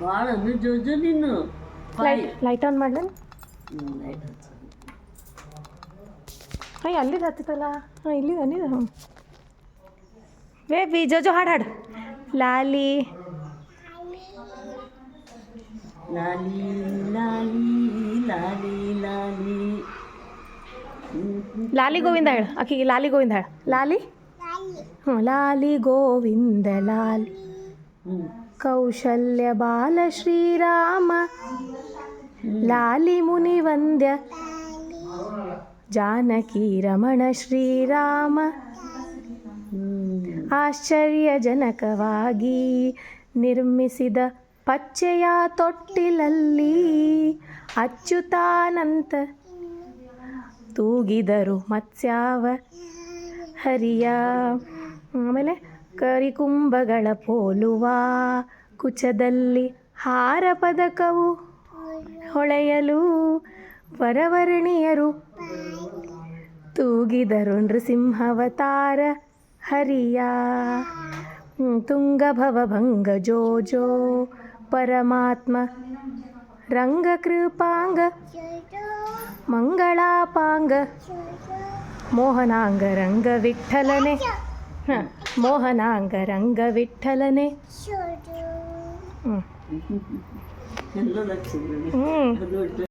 ಭಾಳ ಜೋಜು ನೀನು light on ಮಾಡ್ಲ ಲೈಟ್ ಹಚ್ಚ ಹಾಂ ಅಲ್ಲಿದ್ದು ಹತ್ತಿತ್ತಲ್ಲ ಹಾಂ ಇಲ್ಲಿದ್ದು ಅಲ್ಲಿದ್ದು ಹ್ಞೂ ಬೇಬಿ ಜೋಜೋ ಹಾಡು ಲಾಲಿ ಲಾಲಿ ಲಾಲಿ ಲಾಲಿ ಲಾಲಿ ಲಾಲಿ ಗೋವಿಂದ ಹೇಳು ಆಕಿಗೆ ಲಾಲಿ ಗೋವಿಂದ ಹೇಳು ಲಾಲಿ ಹ್ಞೂ ಲಾಲಿ ಗೋವಿಂದ ಲಾಲಿ ಕೌಶಲ್ಯ ಬಾಲ ಶ್ರೀರಾಮ ಲಾಲಿ ಮುನಿವಂದ್ಯ ಜಾನಕಿ ರಮಣ ಶ್ರೀರಾಮ ಆಶ್ಚರ್ಯಜನಕವಾಗಿ ನಿರ್ಮಿಸಿದ ಪಚ್ಚೆಯ ತೊಟ್ಟಿಲಲ್ಲಿ ಅಚ್ಯುತಾನಂತ ತೂಗಿದರು ಮತ್ಸ್ಯಾವ ಹರಿಯ ಆಮೇಲೆ ಕರಿಕುಂಭಗಳ ಪೋಲುವ ಕುಚದಲ್ಲಿ ಹಾರ ಪದಕವು ಹೊಳೆಯಲು ವರವರ್ಣಿಯರು ತೂಗಿದರು ನೃಸಿಂಹವತಾರ ಹರಿಯ ತುಂಗಭವಭಂಗ ಜೋಜೋ ಪರಮಾತ್ಮ ರಂಗಕೃಪಾಂಗ ಮಂಗಳಾಪಾಂಗ ಮೋಹನಾಂಗ ರಂಗ ವಿಠ್ಠಲನೆ ಮೋಹನಾಂಗ ರಂಗ ವಿಠ್ಠಲನೆ ಎಲ್ಲ ಲಕ್ಷ ಹ್ಞೂ